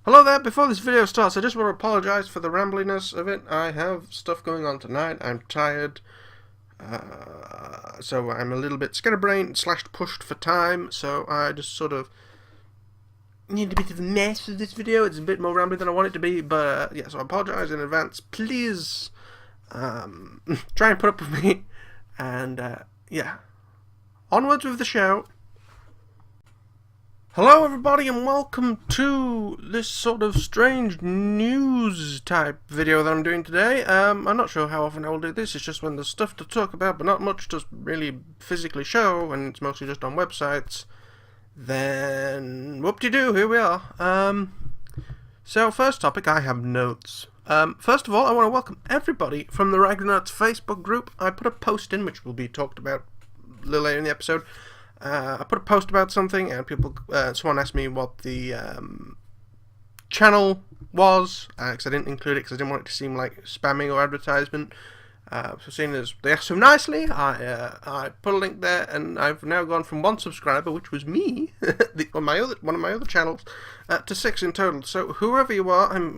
Hello there, before this video starts I just want to apologise for the rambliness of it. I have stuff going on tonight, I'm tired, so I'm a little bit scatterbrained / pushed for time, so I just sort of need a bit of a mess for this video. It's a bit more rambling than I want it to be, but yeah, so I apologise in advance. Please try and put up with me, and yeah, onwards with the show. Hello everybody and welcome to this sort of strange news type video that I'm doing today. I'm not sure how often I will do this, it's just when there's stuff to talk about but not much to really physically show, and it's mostly just on websites. Then whoop-de-doo, here we are. So first topic, I have notes. First of all, I want to welcome everybody from the Ragnarok's Facebook group. I put a post in which will be talked about a little later in the episode. I put a post about something, and someone asked me what the channel was, because I didn't include it because I didn't want it to seem like spamming or advertisement. So seeing as they asked so nicely, I put a link there, and I've now gone from 1 subscriber, which was me, on one of my other channels, to 6 in total. So whoever you are,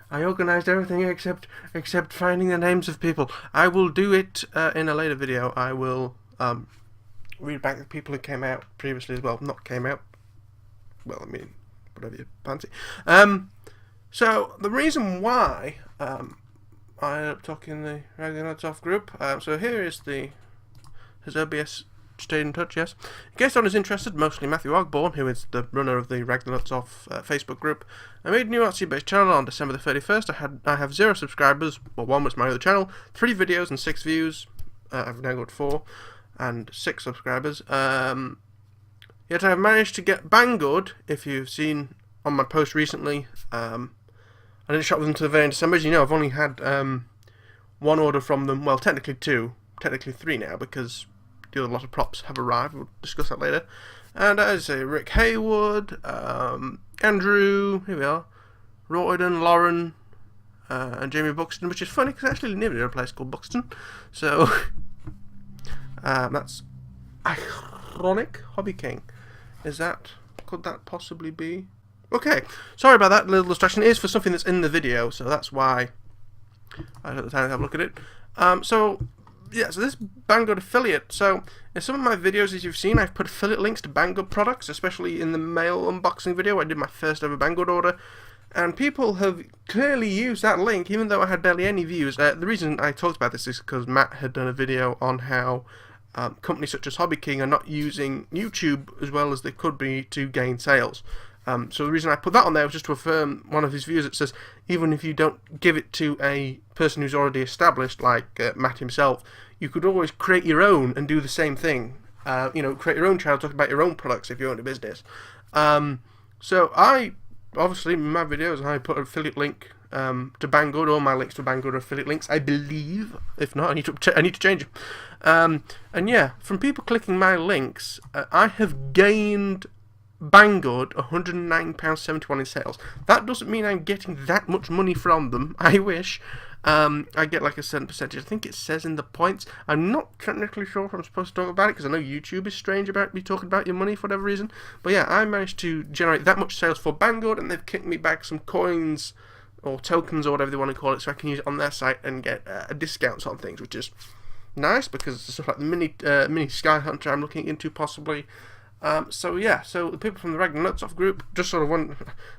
I organised everything except finding the names of people. I will do it in a later video. I will read back the people who came out previously as well. Not came out. Well, I mean, whatever you fancy. So the reason why I ended up talking the Ragnarok's off group. So here is his OBS stayed in touch. Yes. In case anyone is interested, mostly Matthew Ogborn, who is the runner of the Ragnarok's off Facebook group. I made a new RC-based channel on December the 31st. I have 0 subscribers. Well, 1 was my other channel. 3 videos and 6 views. I've now got 4. And 6 subscribers. Yet I've managed to get Banggood, if you've seen on my post recently. I didn't shop with them to the very end of December. As you know, I've only had 1 order from them. Well, technically 2. Technically 3 now, because the other lot of props have arrived. We'll discuss that later. And as I say, Rick Haywood, Andrew, here we are, Royden, Lauren, and Jamie Buxton, which is funny because I actually live near a place called Buxton. So that's ironic. Hobby King. Could that possibly be? Okay, sorry about that little distraction. It is for something that's in the video, so that's why I took the time to have a look at it. So this Banggood affiliate. So in some of my videos, as you've seen, I've put affiliate links to Banggood products, especially in the mail unboxing video. I did my first ever Banggood order. And people have clearly used that link, even though I had barely any views. The reason I talked about this is because Matt had done a video on how companies such as Hobby King are not using YouTube as well as they could be to gain sales. So the reason I put that on there was just to affirm one of his views that says, even if you don't give it to a person who's already established, like Matt himself, you could always create your own and do the same thing. Create your own channel, talk about your own products if you own a business. So obviously, in my videos, I put an affiliate link to Banggood. All my links to Banggood are affiliate links, I believe. If not, I need to change them. And yeah, from people clicking my links, I have gained Banggood £109.71 in sales. That doesn't mean I'm getting that much money from them. I wish. I get like a certain percentage. I think it says in the points. I'm not technically sure if I'm supposed to talk about it because I know YouTube is strange about me talking about your money for whatever reason. But yeah, I managed to generate that much sales for Banggood, and they've kicked me back some coins or tokens or whatever they want to call it, so I can use it on their site and get discounts on things, which is nice because it's stuff like the mini Sky Hunter I'm looking into possibly. So the people from the Ragnarok's off group just sort of want.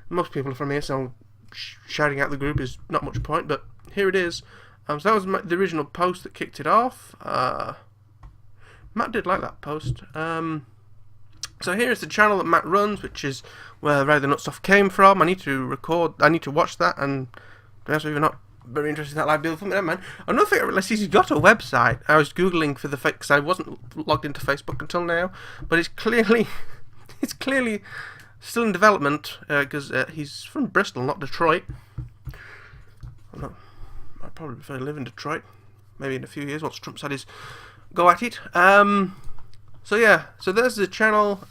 Most people are from here, so shouting out the group is not much point, but here it is. So that was the original post that kicked it off. Matt did like that post. So here is the channel that Matt runs, which is where Ragnarok's off came from. I need to watch that, and to be honest with you, not very interested in that live deal for me. Never mind. Another thing I realised is he's got a website. I was googling for the fake because I wasn't logged into Facebook until now, but it's clearly still in development because he's from Bristol, not Detroit. I'd probably prefer to live in Detroit. Maybe in a few years once Trump's had his go at it. So there's the channel.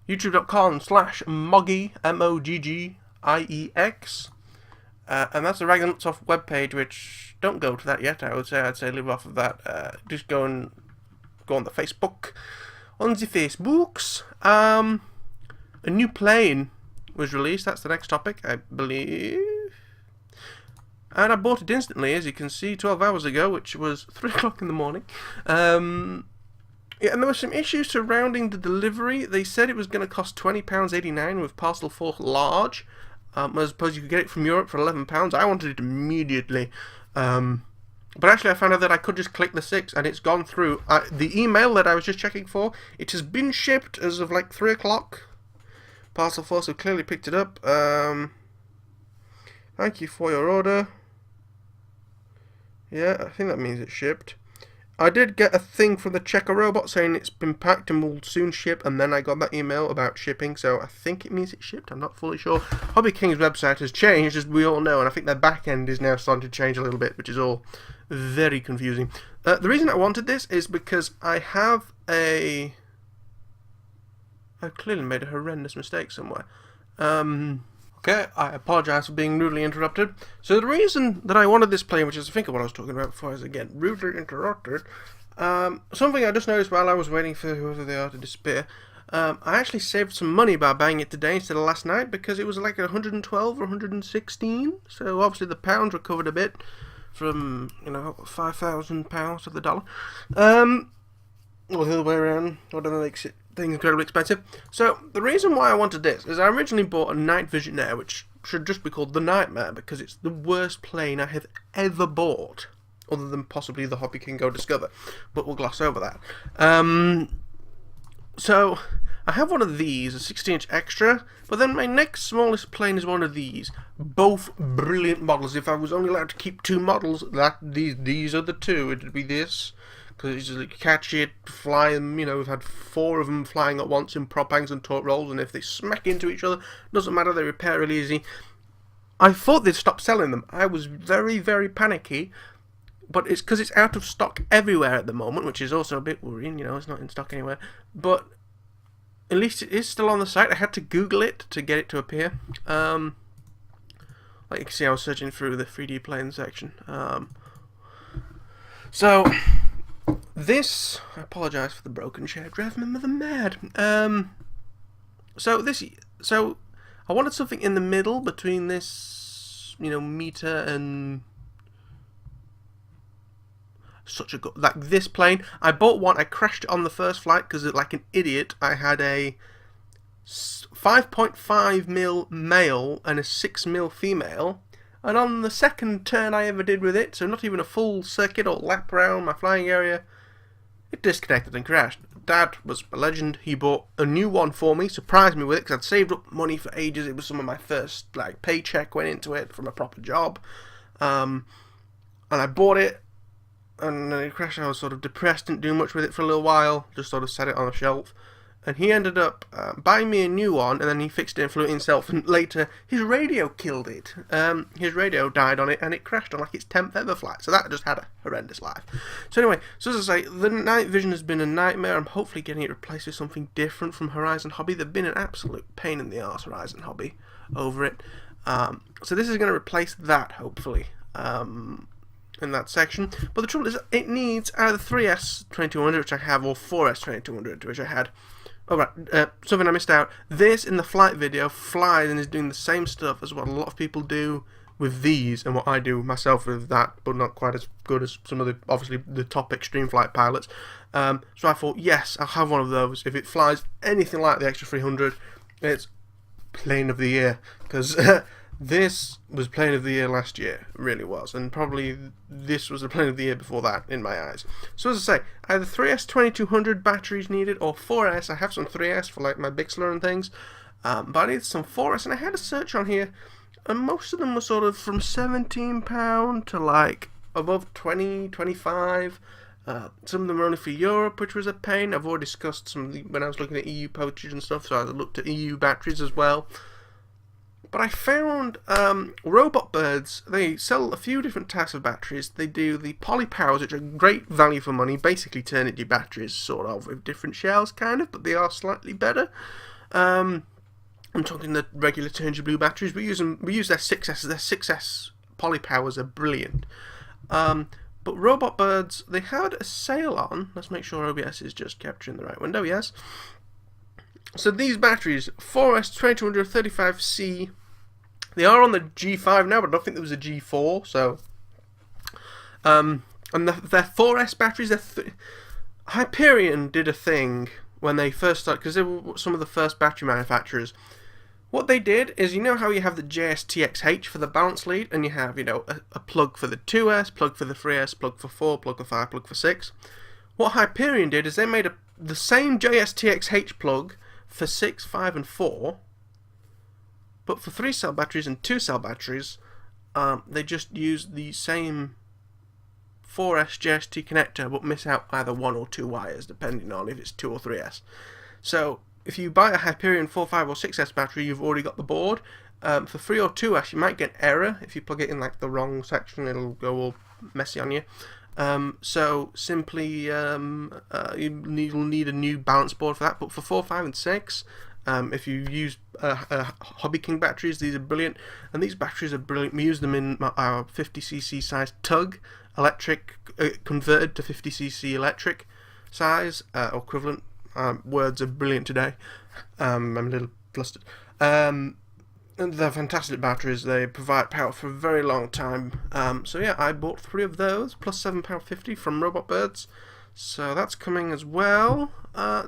YouTube.com/Moggy MOGGIEX. And that's the Ragnarok's off webpage, which don't go to that yet. I'd say live off of that. Just go on the Facebook. On the Facebooks. A new plane was released. That's the next topic, I believe. And I bought it instantly, as you can see, 12 hours ago, which was 3 o'clock in the morning. Yeah, and there were some issues surrounding the delivery. They said it was going to cost £20.89 with parcel for large. I suppose you could get it from Europe for £11. I wanted it immediately. But actually I found out that I could just click the 6 and it's gone through. The email that I was just checking for, it has been shipped as of like 3 o'clock. Parcel Force have clearly picked it up. Thank you for your order. Yeah, I think that means it's shipped. I did get a thing from the checker robot saying it's been packed and will soon ship, and then I got that email about shipping, so I think it means it's shipped. I'm not fully sure. Hobby King's website has changed, as we all know, and I think their back end is now starting to change a little bit, which is all very confusing. The reason I wanted this is because I have I've clearly made a horrendous mistake somewhere. Okay, I apologise for being rudely interrupted. So the reason that I wanted this plane, which is I think of what I was talking about before, is again rudely interrupted. Something I just noticed while I was waiting for whoever they are to disappear. I actually saved some money by buying it today instead of last night because it was like 112 or 116. So obviously the pounds recovered a bit from £5,000 to the dollar. Or the other way around, whatever makes it things incredibly expensive. So the reason why I wanted this is I originally bought a Night Vision Air, which should just be called the Nightmare because it's the worst plane I have ever bought, other than possibly the Hobby King Go Discover, but we'll gloss over that. So I have one of these, a 60-inch extra, but then my next smallest plane is one of these. Both brilliant models. If I was only allowed to keep 2 models, these are the 2. It'd be this. Because you catch it, fly them, we've had 4 of them flying at once in prop hangs and torque rolls, and if they smack into each other, doesn't matter, they repair really easy. I thought they'd stop selling them. I was very, very panicky, but it's because it's out of stock everywhere at the moment, which is also a bit worrying, it's not in stock anywhere. But at least it is still on the site. I had to Google it to get it to appear. Like you can see, I was searching through the 3D plane section. So this, I apologise for the broken chair, driving my mother mad. So I wanted something in the middle between this, meter and such a good, like this plane. I bought one, I crashed it on the first flight because like an idiot, I had a 5.5mm male and a 6mm female. And on the second turn I ever did with it, so not even a full circuit or lap around my flying area, it disconnected and crashed. Dad was a legend. He bought a new one for me, surprised me with it because I'd saved up money for ages. It was some of my first paycheck went into it from a proper job. And I bought it, and then it crashed. I was sort of depressed, didn't do much with it for a little while, just sort of set it on a shelf. And he ended up buying me a new one, and then he fixed it and flew it himself. And later, his radio killed it. His radio died on it, and it crashed on its 10th ever flight. So that just had a horrendous life. So anyway, so as I say, the Night Vision has been a nightmare. I'm hopefully getting it replaced with something different from Horizon Hobby. They've been an absolute pain in the arse, Horizon Hobby, over it. So this is going to replace that, hopefully, in that section. But the trouble is, it needs either 3S 2200, which I have, or 4S 2200, which I had. Alright, something I missed out. This, in the flight video, flies and is doing the same stuff as what a lot of people do with these, and what I do myself with that, but not quite as good as some of the, obviously, the top extreme flight pilots. So I thought, yes, I'll have one of those. If it flies anything like the Extra 300, it's plane of the year, because this was plane of the year last year, it really was, and probably this was the plane of the year before that, in my eyes. So as I say, either 3S 2200 batteries needed, or 4S. I have some 3S for like my Bixler and things, but I needed some 4S, and I had a search on here, and most of them were sort of from £17 to like above 20, 25. Some of them were only for Europe, which was a pain. I've already discussed some of the, when I was looking at EU postage and stuff, so I looked at EU batteries as well. But I found Robot Birds, they sell a few different types of batteries. They do the poly powers, which are great value for money, basically Eternity batteries, sort of, with different shells, kind of, but they are slightly better. I'm talking the regular Turn Blue batteries. We use their 6S. Their 6S poly powers are brilliant. But Robot Birds, they had a sale on. Let's make sure OBS is just capturing the right window, yes. So these batteries, 4S2235C, they are on the G5 now, but I don't think there was a G4. So, and they're 4S batteries. Hyperion did a thing when they first started, because they were some of the first battery manufacturers. What they did is, you know how you have the JRCS for the balance lead, and you have, you know, a plug for the 2S, plug for the 3S, plug for 4, plug for 5, plug for 6. What Hyperion did is they made the same JRCS plug for 6, 5, and 4, but for 3-cell batteries and 2-cell batteries, they just used the same 4S JST connector, but miss out either 1 or 2 wires, depending on if it's 2 or 3S. So, if you buy a Hyperion 4, 5, or 6S battery, you've already got the board. For 3 or 2S, you might get error. If you plug it in like the wrong section, it'll go all messy on you. So simply you'll need a new balance board for that. But for 4, 5, and 6, if you use Hobby King batteries, these are brilliant. And these batteries are brilliant. We use them in our 50cc size tug, electric, converted to 50cc electric size, or equivalent. Words are brilliant today. I'm a little flustered. And they're fantastic batteries. They provide power for a very long time. So yeah, I bought 3 of those, plus £7.50 from Robot Birds. So that's coming as well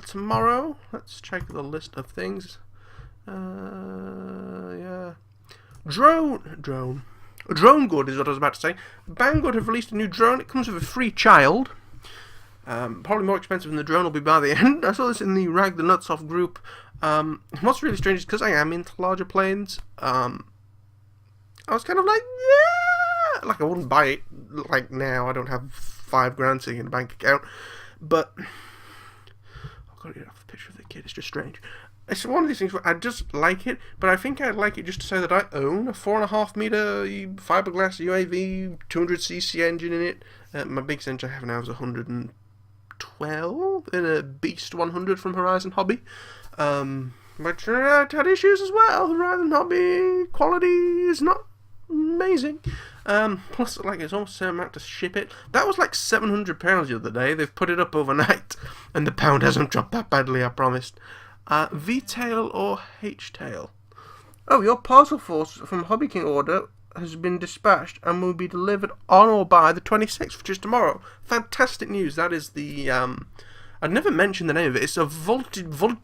tomorrow. Let's check the list of things. Yeah. Drone Good is what I was about to say. Banggood have released a new drone. It comes with a free child. Probably more expensive than the drone will be by the end. I saw this in the Rag the Nuts Off group. What's really strange is because I am into larger planes, I was kind of like, yeah! Like, I wouldn't buy it, like, now. I don't have £5,000 sitting in a bank account. But I've got to get off the picture of the kid. It's just strange. It's one of these things where I just like it, but I think I'd like it just to say that I own a 4.5 meter fiberglass UAV, 200cc engine in it. My biggest engine I have now is 112 in a Beast 100 from Horizon Hobby. But it had issues as well. Horizon Hobby quality is not amazing. Plus, like, it's almost the same amount to ship it. That was like £700 the other day. They've put it up overnight, and the pound hasn't dropped that badly, I promised. V-tail or H-tail? Oh, your parcel force from Hobby King order has been dispatched and will be delivered on or by the 26th, which is tomorrow. Fantastic news. That is the, I'd never mentioned the name of it. It's a voltigeur,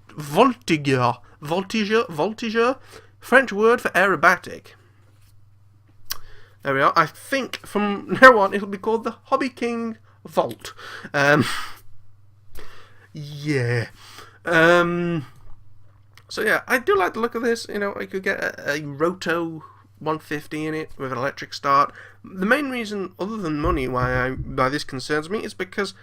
French word for aerobatic. There we are. I think from now on it'll be called the Hobby King Volt. Yeah. So yeah, I do like the look of this. You know, I could get a Roto 150 in it with an electric start. The main reason, other than money, why this concerns me is because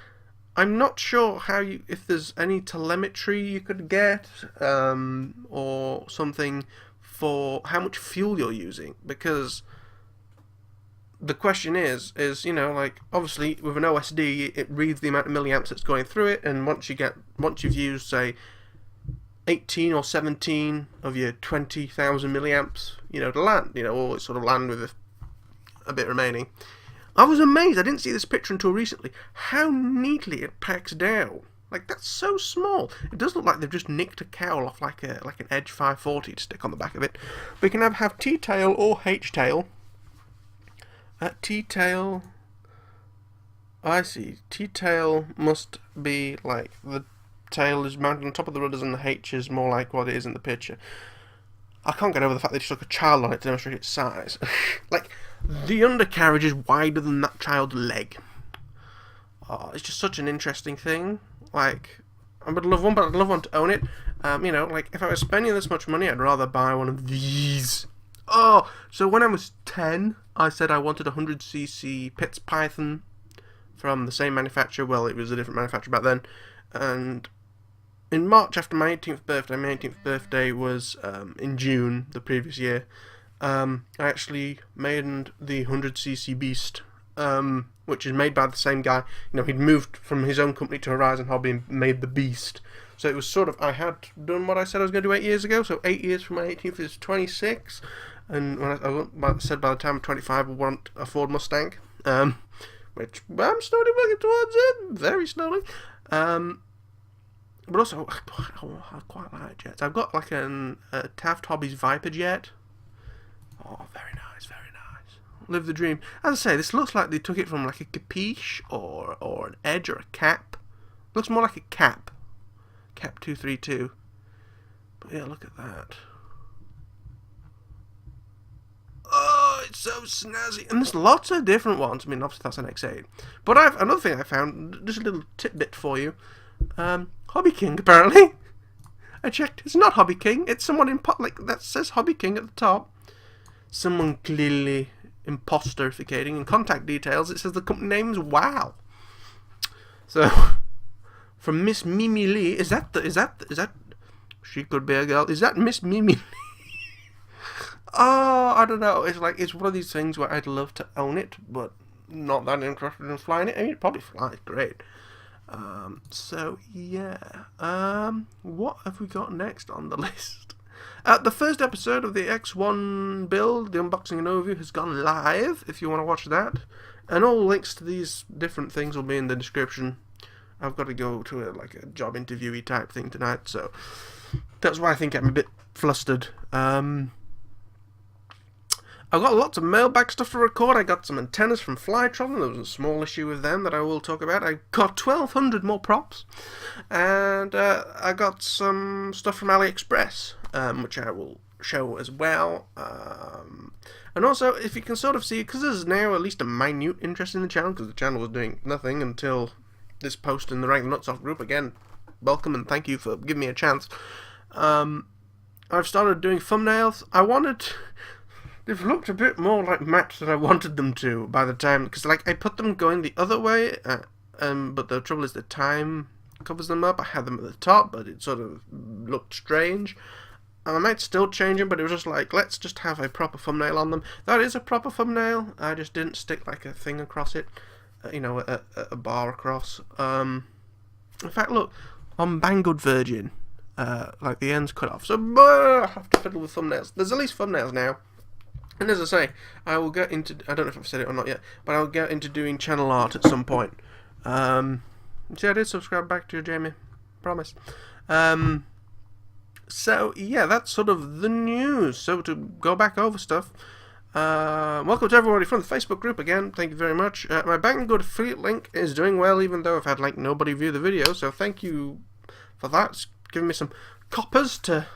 I'm not sure if there's any telemetry you could get, or something for how much fuel you're using. Because the question is, you know, like, obviously with an OSD, it reads the amount of milliamps that's going through it, and once you've used, say, 18 or 17 of your 20,000 milliamps, you know, to land, you know, or sort of land with a bit remaining. I was amazed. I didn't see this picture until recently. How neatly it packs down. Like, that's so small. It does look like they've just nicked a cowl off like an Edge 540 to stick on the back of it. We can have T-tail or H-tail. T-tail. I see. T-tail must be like the tail is mounted on top of the rudders and the H is more like what it is in the picture. I can't get over the fact they just took a child on it to demonstrate its size. Like, the undercarriage is wider than that child's leg. Oh, it's just such an interesting thing. Like, I would love one, but I'd love one to own it. You know, like, if I was spending this much money, I'd rather buy one of these. Oh, so when I was 10, I said I wanted a 100cc Pitts Python from the same manufacturer. Well, it was a different manufacturer back then. And in March, after my 18th birthday was in June the previous year, I actually made the 100cc Beast, which is made by the same guy. You know, he'd moved from his own company to Horizon Hobby and made the Beast. So it was sort of, I had done what I said I was going to do 8 years ago, so 8 years from my 18th is 26, and when I said by the time I'm 25 I want a Ford Mustang, which I'm slowly working towards it, very slowly. But also, I quite like jets. I've got like a Taft Hobbies Viper jet. Oh, very nice, very nice. Live the dream. As I say, this looks like they took it from like a Capiche or an Edge or a Cap. Looks more like a Cap. Cap 232. But yeah, look at that. Oh, it's so snazzy. And there's lots of different ones. I mean, obviously that's an X8. But another thing I found, just a little tidbit for you. Hobby King, apparently. I checked. It's not Hobby King. It's someone in like that says Hobby King at the top. Someone clearly imposterificating. In contact details, it says the company name's Wow. So, from Miss Mimi Lee, is that? She could be a girl. Is that Miss Mimi Lee? Oh, I don't know. It's like, it's one of these things where I'd love to own it, but not that interested in flying it. I mean, it probably flies great. So yeah. What have we got next on the list? The first episode of the X-1 build, the unboxing and overview, has gone live. If you want to watch that, and all links to these different things will be in the description. I've got to go to like a job interviewee type thing tonight, so that's why I think I'm a bit flustered. I've got lots of mailbag stuff to record. I got some antennas from Flytron. There was a small issue with them that I will talk about. I got 1,200 more props. And I got some stuff from AliExpress, which I will show as well. And also, if you can sort of see, because there's now at least a minute interest in the channel, because the channel was doing nothing until this post in the Rank the Nuts Off group. Again, welcome and thank you for giving me a chance. I've started doing thumbnails. They've looked a bit more like maps than I wanted them to by the time, because like I put them going the other way, but the trouble is the time covers them up. I had them at the top, but it sort of looked strange. I might still change them, but it was just like, let's just have a proper thumbnail on them. That is a proper thumbnail. I just didn't stick like a thing across it, a bar across. In fact, look, on Banggood Virgin, like the end's cut off, so I have to fiddle with thumbnails. There's at least thumbnails now. And as I say, I will get into, I don't know if I've said it or not yet, but I'll get into doing channel art at some point. See, I did subscribe back to you, Jamie. Promise. So, yeah, that's sort of the news. So, to go back over stuff, welcome to everybody from the Facebook group again. Thank you very much. My Banggood affiliate link is doing well, even though I've had, like, nobody view the video. So, thank you for that. It's giving me some coppers to...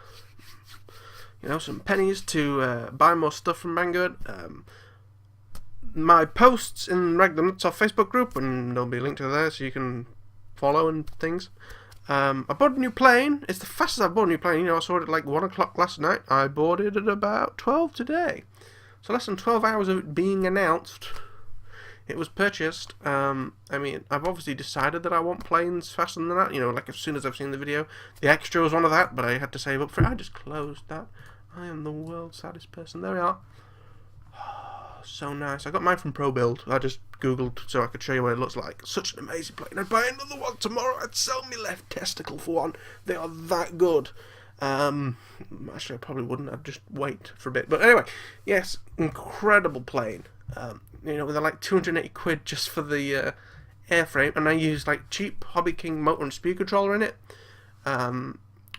some pennies to buy more stuff from Banggood. My posts in Rag the Nuts Off Facebook group, and there'll be a link to there so you can follow and things. I bought a new plane. It's the fastest I've bought a new plane. I saw it at like 1 o'clock last night. I bought it at about 12 today. So less than 12 hours of it being announced. It was purchased. I mean, I've obviously decided that I want planes faster than that. Like as soon as I've seen the video. The Extra was one of that, but I had to save up for it. I just closed that. I am the world's saddest person. There we are. Oh, so nice. I got mine from ProBuild. I just googled so I could show you what it looks like. Such an amazing plane. I'd buy another one tomorrow. I'd sell me left testicle for one. They are that good. Actually, I probably wouldn't. I'd just wait for a bit. But anyway, yes, incredible plane. They're like 280 quid just for the airframe, and I used like cheap Hobby King motor and speed controller in it.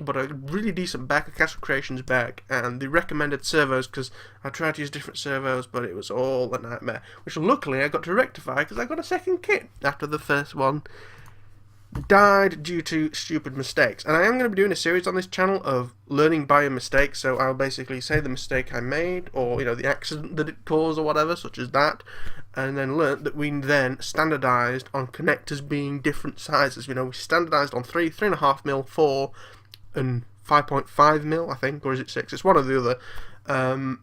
But a really decent back, a Castle Creations back, and the recommended servos, because I tried to use different servos, but it was all a nightmare, which luckily I got to rectify, because I got a second kit after the first one died due to stupid mistakes. And I am going to be doing a series on this channel of learning by a mistake, so I'll basically say the mistake I made, or the accident that it caused or whatever, such as that, and then learnt that we then standardised on connectors being different sizes. We standardised on 3.5mm, 4 and 5.5mm, I think, or is it 6? It's one or the other.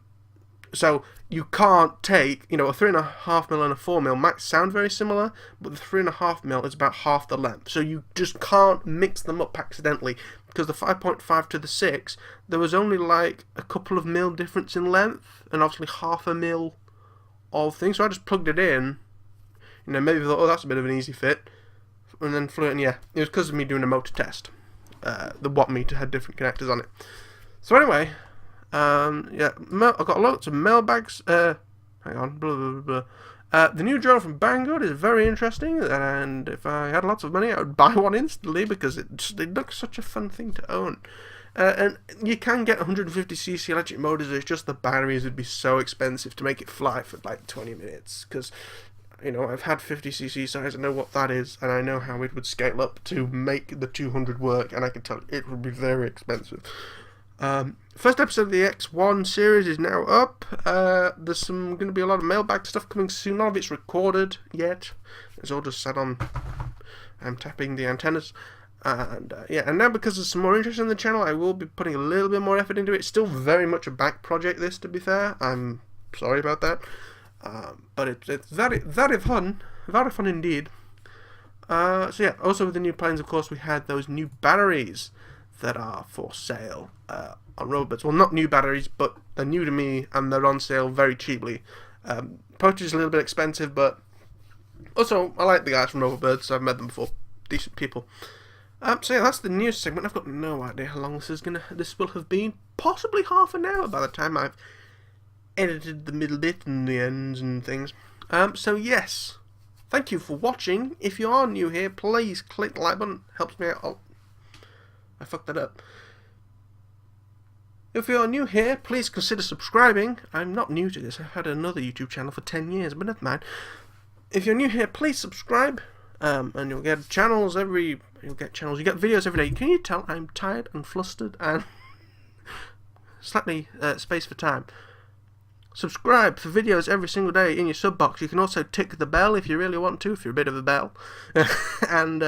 So you can't take, a 3.5mm and a 4mm might sound very similar, but the 3.5mm is about half the length. So you just can't mix them up accidentally, because the 5.5 to the 6, there was only like a couple of mil difference in length, and obviously half a mil of things. So I just plugged it in, maybe thought, oh, that's a bit of an easy fit, and then flew it, and yeah, it was because of me doing a motor test. The watt meter had different connectors on it. So anyway, yeah, I've got lots of mailbags. Hang on, blah blah blah. The new drone from Banggood is very interesting, and if I had lots of money, I would buy one instantly because it looks such a fun thing to own. And you can get 150cc electric motors, it's just the batteries would be so expensive to make it fly for like 20 minutes, because, you know, I've had 50cc size, I know what that is, and I know how it would scale up to make the 200 work, and I can tell it would be very expensive. First episode of the X-1 series is now up. There's going to be a lot of mailbag stuff coming soon. None of it's recorded yet. It's all just set on. I'm tapping the antennas. And and now because there's some more interest in the channel, I will be putting a little bit more effort into it. It's still very much a back project, this, to be fair. I'm sorry about that. But it's very fun. Very fun indeed. So yeah, also with the new planes, of course, we had those new batteries that are for sale on Robots. Well, not new batteries, but they're new to me, and they're on sale very cheaply. Postage is a little bit expensive, but also, I like the guys from Robots. I've met them before. Decent people. So yeah, that's the news segment. I've got no idea how long this will have been. Possibly half an hour by the time I've edited the middle bit and the ends and things. So yes, thank you for watching. If you are new here, please click the like button. Helps me out. Oh, I fucked that up. If you are new here, please consider subscribing. I'm not new to this. I've had another YouTube channel for 10 years, but never mind. If you're new here, please subscribe. And you'll get channels You get videos every day. Can you tell I'm tired and flustered and slightly spaced for time? Subscribe for videos every single day in your sub box. You can also tick the bell if you really want to, if you're a bit of a bell. And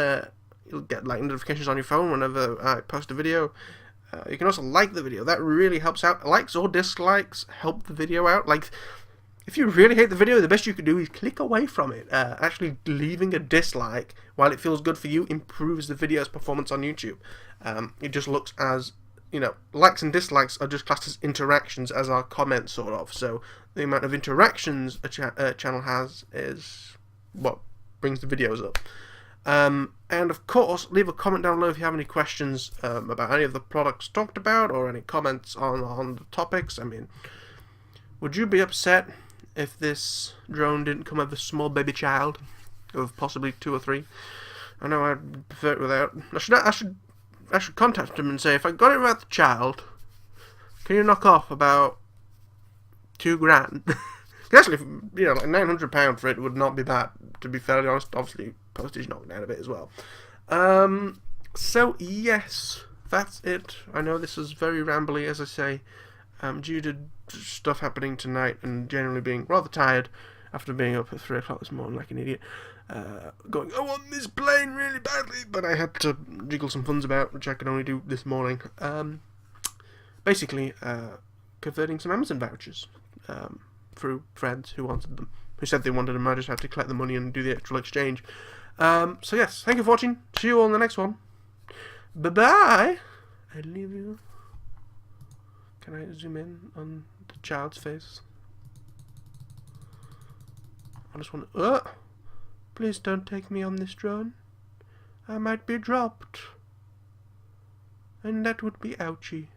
you'll get like notifications on your phone whenever I post a video. You can also like the video. That really helps out. Likes or dislikes help the video out. Like, if you really hate the video, the best you can do is click away from it. Actually, leaving a dislike, while it feels good for you, improves the video's performance on YouTube. It just looks as, you know, likes and dislikes are just classed as interactions, as are comments, sort of. So the amount of interactions a channel has is what brings the videos up. And of course, leave a comment down below if you have any questions about any of the products talked about, or any comments on the topics. I mean, would you be upset if this drone didn't come with a small baby child of possibly 2 or 3? I know I'd prefer it without. I should contact him and say, if I got it without the child, can you knock off about $2,000? Actually, you know, like £900 for it would not be bad, to be fairly honest. Obviously, postage knocked down a bit as well. So yes, that's it. I know this is very rambly, as I say, due to stuff happening tonight and generally being rather tired after being up at 3 o'clock this morning like an idiot. Going, I want this plane really badly, but I had to jiggle some funds about, which I could only do this morning. Basically, converting some Amazon vouchers through friends who wanted them, who said they wanted them. I just had to collect the money and do the actual exchange. So yes, thank you for watching. See you all in the next one. Bye bye. I leave you. Can I zoom in on the child's face? I just want to. Please don't take me on this drone. I might be dropped. And that would be ouchy.